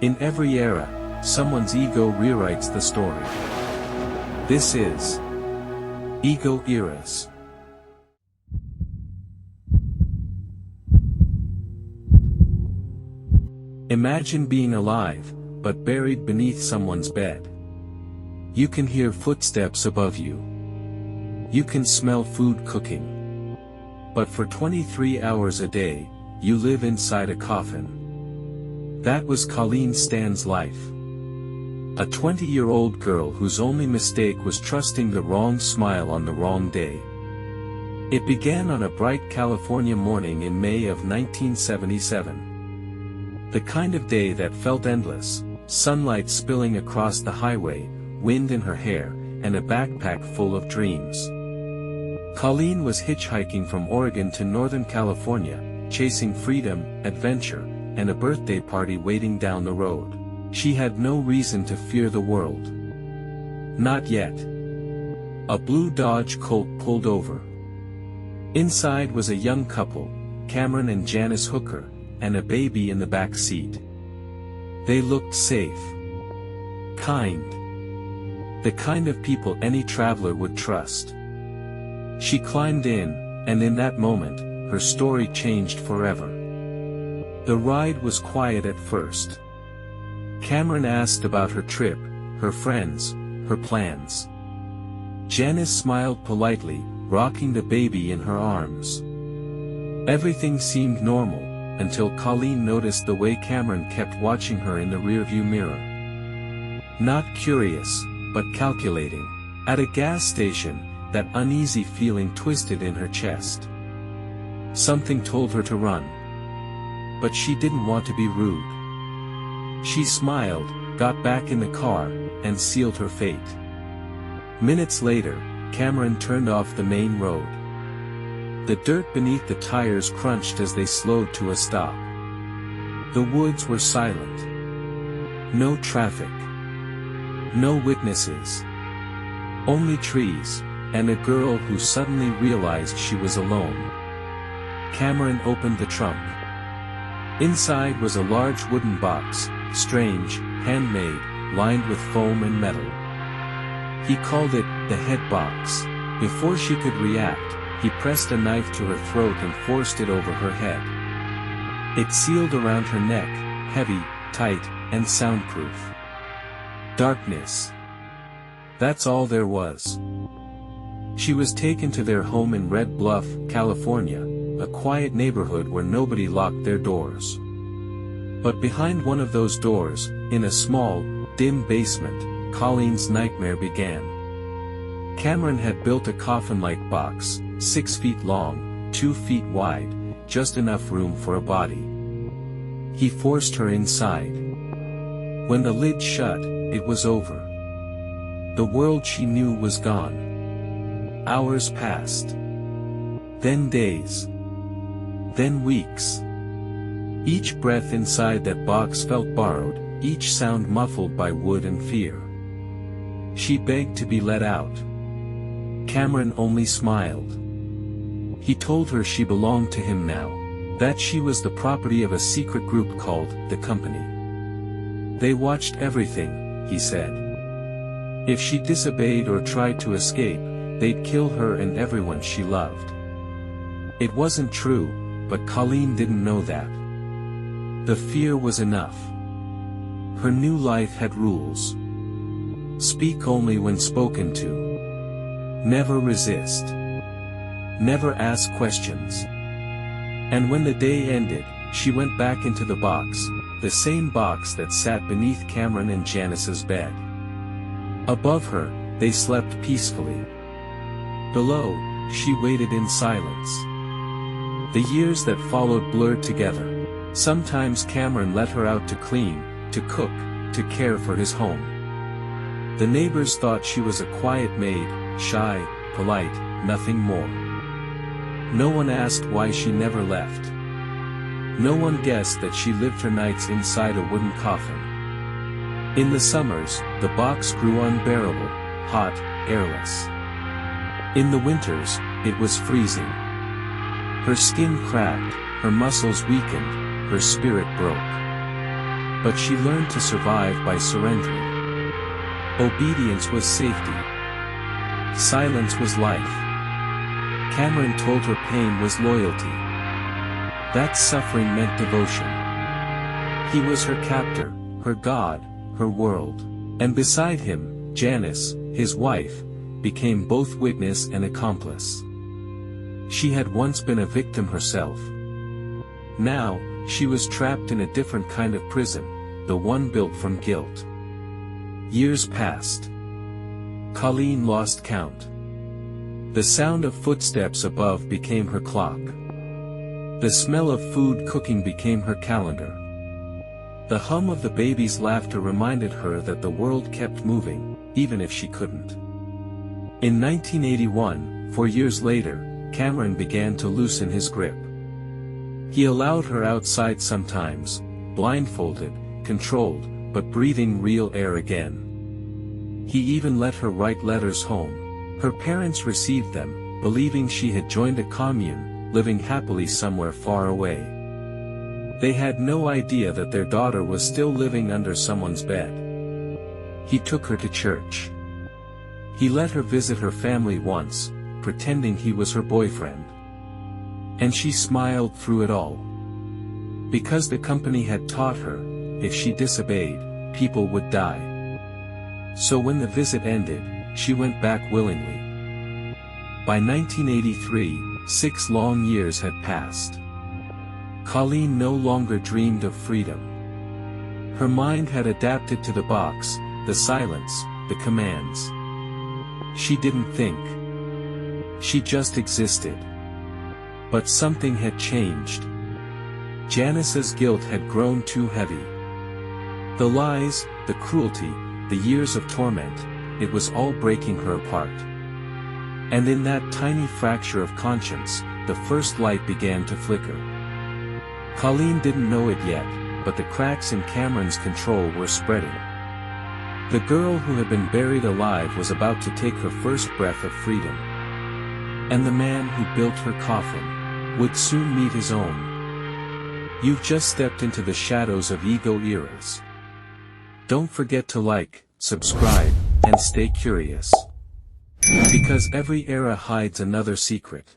In every era, someone's ego rewrites the story. This is Ego Eras. Imagine being alive, but buried beneath someone's bed. You can hear footsteps above you. You can smell food cooking. But for 23 hours a day, you live inside a coffin. That was Colleen Stan's life. A 20-year-old girl whose only mistake was trusting the wrong smile on the wrong day. It began on a bright California morning in May of 1977. The kind of day that felt endless, sunlight spilling across the highway, wind in her hair, and a backpack full of dreams. Colleen was hitchhiking from Oregon to Northern California, chasing freedom, adventure, and a birthday party waiting down the road. She had no reason to fear the world. Not yet. A blue Dodge Colt pulled over. Inside was a young couple, Cameron and Janice Hooker, and a baby in the back seat. They looked safe. Kind. The kind of people any traveler would trust. She climbed in, and in that moment, her story changed forever. The ride was quiet at first. Cameron asked about her trip, her friends, her plans. Janice smiled politely, rocking the baby in her arms. Everything seemed normal, until Colleen noticed the way Cameron kept watching her in the rearview mirror. Not curious, but calculating. At a gas station, that uneasy feeling twisted in her chest. Something told her to run. But she didn't want to be rude. She smiled, got back in the car, and sealed her fate. Minutes later, Cameron turned off the main road. The dirt beneath the tires crunched as they slowed to a stop. The woods were silent. No traffic. No witnesses. Only trees, and a girl who suddenly realized she was alone. Cameron opened the trunk. Inside was a large wooden box, strange, handmade, lined with foam and metal. He called it the head box. Before she could react, he pressed a knife to her throat and forced it over her head. It sealed around her neck, heavy, tight, and soundproof. Darkness. That's all there was. She was taken to their home in Red Bluff, California, a quiet neighborhood where nobody locked their doors. But behind one of those doors, in a small, dim basement, Colleen's nightmare began. Cameron had built a coffin-like box, 6 feet long, 2 feet wide, just enough room for a body. He forced her inside. When the lid shut, it was over. The world she knew was gone. Hours passed. Then days. Then weeks. Each breath inside that box felt borrowed, each sound muffled by wood and fear. She begged to be let out. Cameron only smiled. He told her she belonged to him now, that she was the property of a secret group called the Company. They watched everything, he said. If she disobeyed or tried to escape, they'd kill her and everyone she loved. It wasn't true, but Colleen didn't know that. The fear was enough. Her new life had rules. Speak only when spoken to. Never resist. Never ask questions. And when the day ended, she went back into the box, the same box that sat beneath Cameron and Janice's bed. Above her, they slept peacefully. Below, she waited in silence. The years that followed blurred together. Sometimes Cameron let her out to clean, to cook, to care for his home. The neighbors thought she was a quiet maid, shy, polite, nothing more. No one asked why she never left. No one guessed that she lived her nights inside a wooden coffin. In the summers, the box grew unbearable, hot, airless. In the winters, it was freezing. Her skin cracked, her muscles weakened, her spirit broke. But she learned to survive by surrendering. Obedience was safety. Silence was life. Cameron told her pain was loyalty. That suffering meant devotion. He was her captor, her god, her world. And beside him, Janice, his wife, became both witness and accomplice. She had once been a victim herself. Now, she was trapped in a different kind of prison, the one built from guilt. Years passed. Colleen lost count. The sound of footsteps above became her clock. The smell of food cooking became her calendar. The hum of the baby's laughter reminded her that the world kept moving, even if she couldn't. In 1981, 4 years later, Cameron began to loosen his grip. He allowed her outside sometimes, blindfolded, controlled, but breathing real air again. He even let her write letters home. Her parents received them, believing she had joined a commune, living happily somewhere far away. They had no idea that their daughter was still living under someone's bed. He took her to church. He let her visit her family once, pretending he was her boyfriend. And she smiled through it all. Because the company had taught her, if she disobeyed, people would die. So when the visit ended, she went back willingly. By 1983, 6 long years had passed. Colleen no longer dreamed of freedom. Her mind had adapted to the box, the silence, the commands. She didn't think. She just existed. But something had changed. Janice's guilt had grown too heavy. The lies, the cruelty, the years of torment, it was all breaking her apart. And in that tiny fracture of conscience, the first light began to flicker. Colleen didn't know it yet, but the cracks in Cameron's control were spreading. The girl who had been buried alive was about to take her first breath of freedom. And the man who built her coffin would soon meet his own. You've just stepped into the shadows of ego eras. Don't forget to like, subscribe, and stay curious. Because every era hides another secret.